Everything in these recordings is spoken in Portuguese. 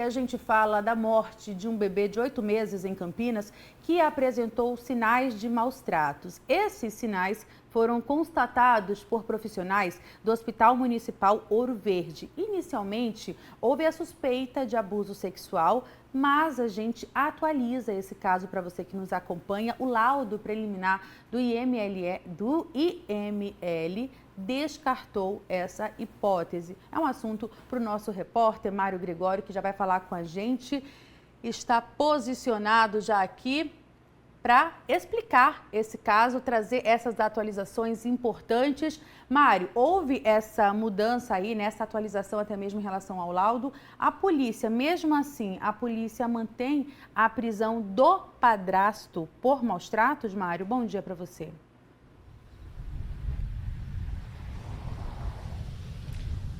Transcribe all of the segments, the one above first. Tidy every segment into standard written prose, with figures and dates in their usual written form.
A gente fala da morte de um bebê de 8 meses em Campinas que apresentou sinais de maus tratos. Esses sinais foram constatados por profissionais do Hospital Municipal Ouro Verde. Inicialmente, houve a suspeita de abuso sexual, mas a gente atualiza esse caso para você que nos acompanha. O laudo preliminar do IML descartou essa hipótese. É um assunto para o nosso repórter Mário Gregório, que já vai falar com a gente. Está posicionado já aqui para explicar esse caso, trazer essas atualizações importantes. Mário, houve essa mudança aí, nessa atualização até mesmo em relação ao laudo. A polícia, mesmo assim, a polícia mantém a prisão do padrasto por maus tratos? Mário, bom dia para você.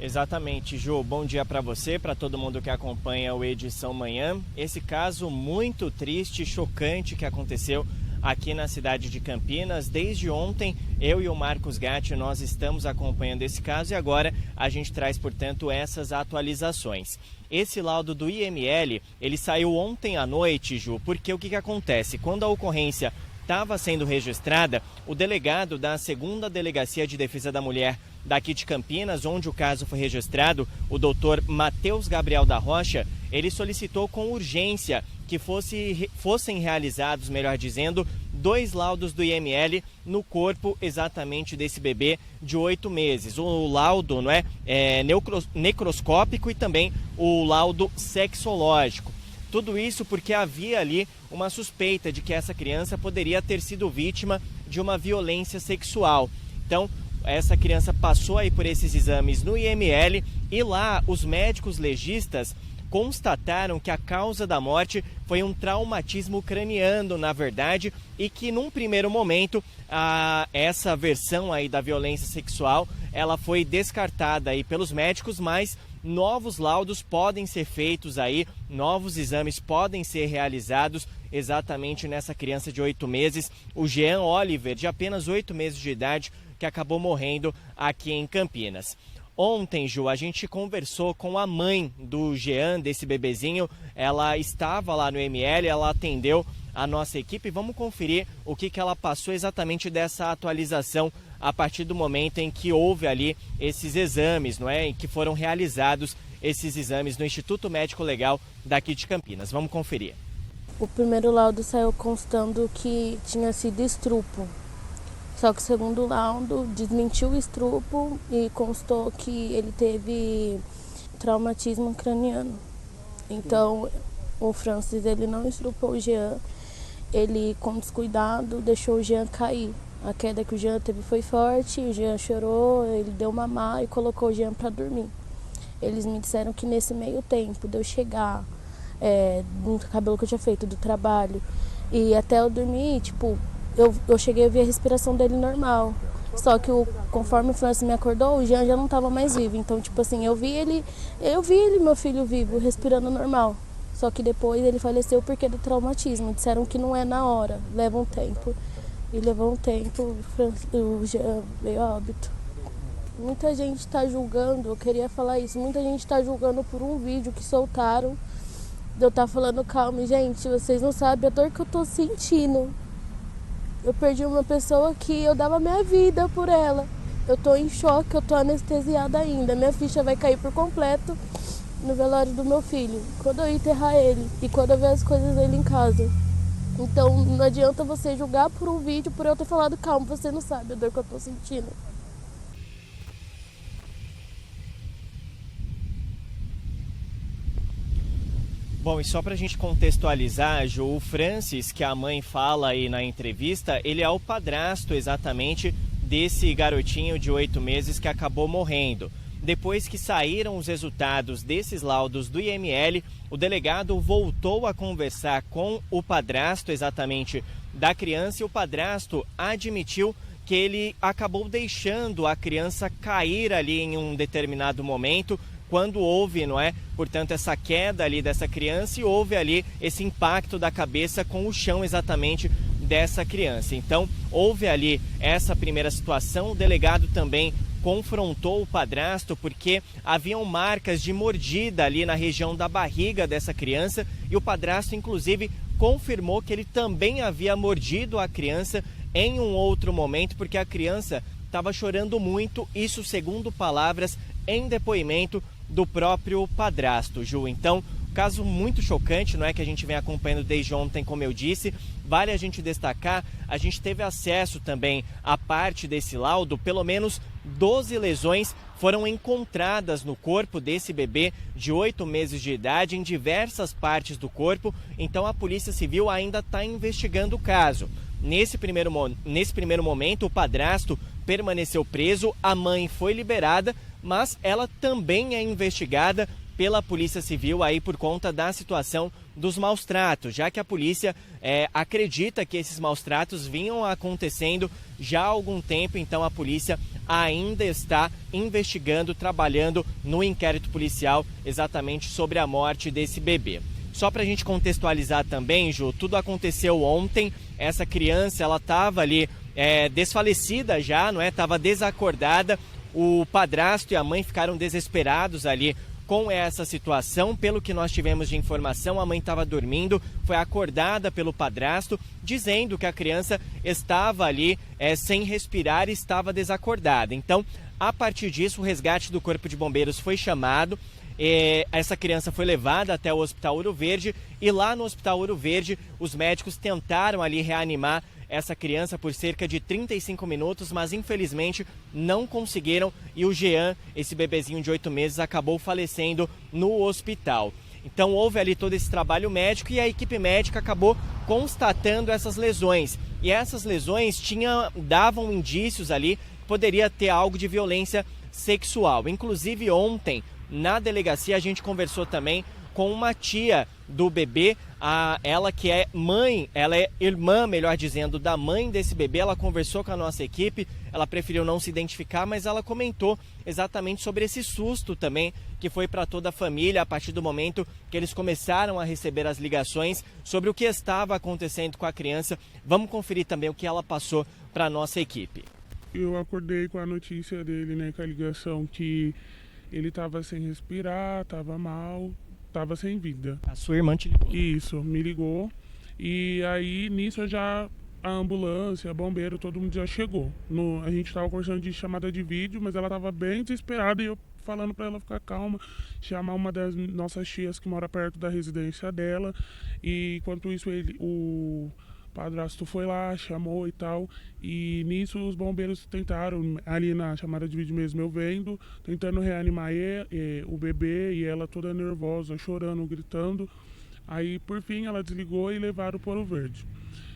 Exatamente, Ju. Bom dia para você, para todo mundo que acompanha o Edição Manhã. Esse caso muito triste, chocante que aconteceu aqui na cidade de Campinas. Desde ontem, eu e o Marcos Gatti, nós estamos acompanhando esse caso e agora a gente traz, portanto, essas atualizações. Esse laudo do IML, ele saiu ontem à noite, Ju, porque o que acontece? Quando a ocorrência estava sendo registrada, o delegado da 2ª Delegacia de Defesa da Mulher daqui de Campinas, onde o caso foi registrado, o doutor Matheus Gabriel da Rocha, ele solicitou com urgência que fossem realizados, melhor dizendo, 2 laudos do IML no corpo exatamente desse bebê de 8 meses. O laudo necroscópico e também o laudo sexológico. Tudo isso porque havia ali uma suspeita de que essa criança poderia ter sido vítima de uma violência sexual. Então, essa criança passou aí por esses exames no IML e lá os médicos legistas constataram que a causa da morte foi um traumatismo craniano, na verdade, e que num primeiro momento essa versão aí da violência sexual, ela foi descartada aí pelos médicos, mas novos laudos podem ser feitos aí, novos exames podem ser realizados exatamente nessa criança de 8 meses, o Jean Oliver, de apenas 8 meses de idade, que acabou morrendo aqui em Campinas. Ontem, Ju, a gente conversou com a mãe do Jean, desse bebezinho. Ela estava lá no ML, ela atendeu a nossa equipe. Vamos conferir o que ela passou exatamente dessa atualização a partir do momento em que houve ali esses exames, em que foram realizados esses exames no Instituto Médico Legal daqui de Campinas. Vamos conferir. O primeiro laudo saiu constando que tinha sido estupro. Só que o segundo laudo desmentiu o estupro e constou que ele teve traumatismo craniano. Então, o Francis, ele não estrupou o Jean, ele com descuidado deixou o Jean cair. A queda que o Jean teve foi forte, o Jean chorou, ele deu mamar e colocou o Jean para dormir. Eles me disseram que nesse meio tempo de eu chegar, no cabelo que eu tinha feito do trabalho, e até eu dormir, eu cheguei a ver a respiração dele normal. Só que conforme o Francis me acordou, o Jean já não estava mais vivo. Então, eu vi ele, meu filho vivo, respirando normal. Só que depois ele faleceu porque do traumatismo. Disseram que não é na hora, leva um tempo. E levou um tempo, o Jean veio a óbito. Muita gente está julgando, eu queria falar isso, muita gente está julgando por um vídeo que soltaram. Eu estar falando, calma, gente, vocês não sabem a dor que eu tô sentindo. Eu perdi uma pessoa que eu dava minha vida por ela. Eu tô em choque, eu tô anestesiada ainda. Minha ficha vai cair por completo no velório do meu filho, quando eu enterrar ele e quando eu ver as coisas dele em casa. Então não adianta você julgar por um vídeo, por eu ter falado, calma, você não sabe a dor que eu tô sentindo. Bom, e só para a gente contextualizar, Ju, o Francis, que a mãe fala aí na entrevista, ele é o padrasto exatamente desse garotinho de 8 meses que acabou morrendo. Depois que saíram os resultados desses laudos do IML, o delegado voltou a conversar com o padrasto exatamente da criança e o padrasto admitiu que ele acabou deixando a criança cair ali em um determinado momento, quando houve, portanto, essa queda ali dessa criança e houve ali esse impacto da cabeça com o chão exatamente dessa criança. Então, houve ali essa primeira situação, o delegado também confrontou o padrasto porque haviam marcas de mordida ali na região da barriga dessa criança e o padrasto, inclusive, confirmou que ele também havia mordido a criança em um outro momento porque a criança estava chorando muito, isso segundo palavras em depoimento do próprio padrasto, Ju. Então, caso muito chocante, não é, que a gente vem acompanhando desde ontem, como eu disse. Vale a gente destacar, a gente teve acesso também à parte desse laudo, pelo menos 12 lesões foram encontradas no corpo desse bebê de 8 meses de idade em diversas partes do corpo, então a Polícia Civil ainda está investigando o caso. Nesse primeiro momento, o padrasto permaneceu preso, a mãe foi liberada, mas ela também é investigada pela Polícia Civil aí por conta da situação dos maus tratos, já que a polícia acredita que esses maus tratos vinham acontecendo já há algum tempo, então a polícia ainda está investigando, trabalhando no inquérito policial exatamente sobre a morte desse bebê. Só para a gente contextualizar também, Ju, tudo aconteceu ontem, essa criança ela estava ali desfalecida já, não é? Estava desacordada, o padrasto e a mãe ficaram desesperados ali com essa situação. Pelo que nós tivemos de informação, a mãe estava dormindo, foi acordada pelo padrasto, dizendo que a criança estava ali sem respirar e estava desacordada. Então, a partir disso, o resgate do Corpo de Bombeiros foi chamado, essa criança foi levada até o Hospital Ouro Verde e lá no Hospital Ouro Verde, os médicos tentaram ali reanimar essa criança por cerca de 35 minutos, mas infelizmente não conseguiram e o Jean, esse bebezinho de 8 meses, acabou falecendo no hospital. Então houve ali todo esse trabalho médico e a equipe médica acabou constatando essas lesões. E essas lesões davam indícios ali que poderia ter algo de violência sexual. Inclusive ontem, na delegacia, a gente conversou também com uma tia do bebê, ela que é mãe, ela é irmã, melhor dizendo, da mãe desse bebê. Ela conversou com a nossa equipe, ela preferiu não se identificar, mas ela comentou exatamente sobre esse susto também que foi para toda a família a partir do momento que eles começaram a receber as ligações sobre o que estava acontecendo com a criança. Vamos conferir também o que ela passou para a nossa equipe. Eu acordei com a notícia dele, né, com a ligação que ele estava sem respirar, estava mal, estava sem vida. A sua irmã te ligou? Isso, me ligou. E aí, nisso, a ambulância, bombeiro, todo mundo já chegou. A gente estava conversando de chamada de vídeo, mas ela estava bem desesperada e eu falando para ela ficar calma, chamar uma das nossas tias que mora perto da residência dela. E enquanto isso, o padrasto foi lá, chamou e tal, e nisso os bombeiros tentaram, ali na chamada de vídeo mesmo eu vendo, tentando reanimar o bebê e ela toda nervosa, chorando, gritando. Aí por fim ela desligou e levaram para o Ouro Verde.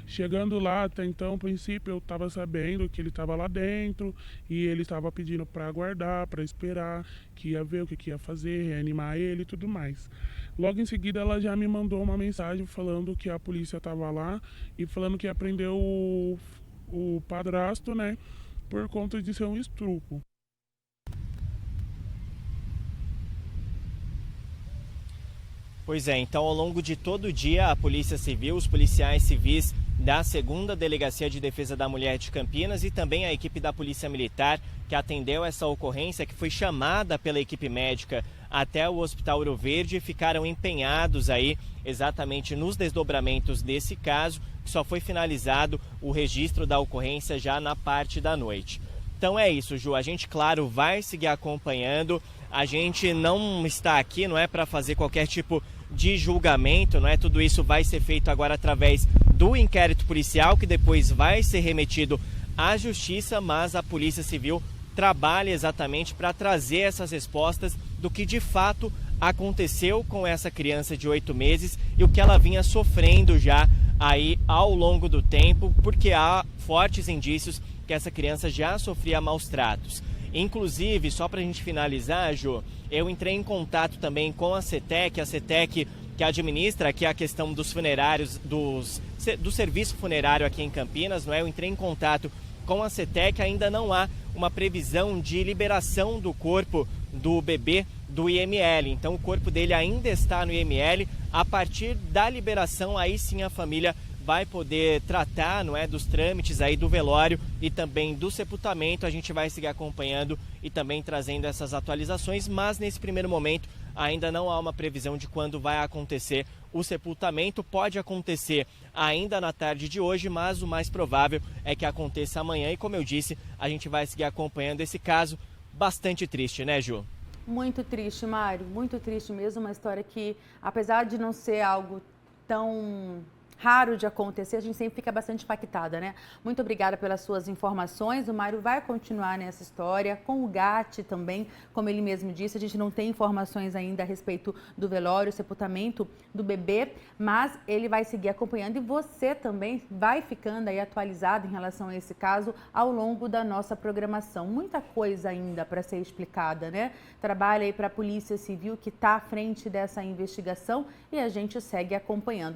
Chegando lá, até então, a princípio eu estava sabendo que ele estava lá dentro e ele estava pedindo para aguardar, para esperar, que ia ver o que ia fazer, reanimar ele e tudo mais. Logo em seguida ela já me mandou uma mensagem falando que a polícia estava lá e falando que apreendeu o padrasto, né, por conta de ser um estupro. Pois é, então ao longo de todo o dia a Polícia Civil, os policiais civis da 2ª Delegacia de Defesa da Mulher de Campinas e também a equipe da Polícia Militar que atendeu essa ocorrência, que foi chamada pela equipe médica até o Hospital Ouro Verde, ficaram empenhados aí exatamente nos desdobramentos desse caso, que só foi finalizado o registro da ocorrência já na parte da noite. Então é isso, Ju, a gente, claro, vai seguir acompanhando, a gente não está aqui, não é para fazer qualquer tipo de julgamento, não é? Tudo isso vai ser feito agora através do inquérito policial, que depois vai ser remetido à Justiça, mas a Polícia Civil trabalha exatamente para trazer essas respostas do que de fato aconteceu com essa criança de 8 meses e o que ela vinha sofrendo já aí ao longo do tempo, porque há fortes indícios que essa criança já sofria maus tratos. Inclusive, só para a gente finalizar, Ju, eu entrei em contato também com a CETEC que administra aqui a questão dos funerários, do serviço funerário aqui em Campinas, não é? Eu entrei em contato com a CETEC, ainda não há uma previsão de liberação do corpo do bebê do IML. Então o corpo dele ainda está no IML. A partir da liberação, aí sim a família vai poder tratar, não é, dos trâmites aí do velório e também do sepultamento. A gente vai seguir acompanhando e também trazendo essas atualizações, mas nesse primeiro momento ainda não há uma previsão de quando vai acontecer o sepultamento. Pode acontecer ainda na tarde de hoje, mas o mais provável é que aconteça amanhã. E como eu disse, a gente vai seguir acompanhando esse caso bastante triste, né, Ju? Muito triste, Mário, muito triste mesmo. Uma história que, apesar de não ser algo tão raro de acontecer, a gente sempre fica bastante impactada, né? Muito obrigada pelas suas informações. O Mário vai continuar nessa história, com o GAT também, como ele mesmo disse. A gente não tem informações ainda a respeito do velório, sepultamento do bebê, mas ele vai seguir acompanhando e você também vai ficando aí atualizado em relação a esse caso ao longo da nossa programação. Muita coisa ainda para ser explicada, né? Trabalha aí para a Polícia Civil, que está à frente dessa investigação, e a gente segue acompanhando.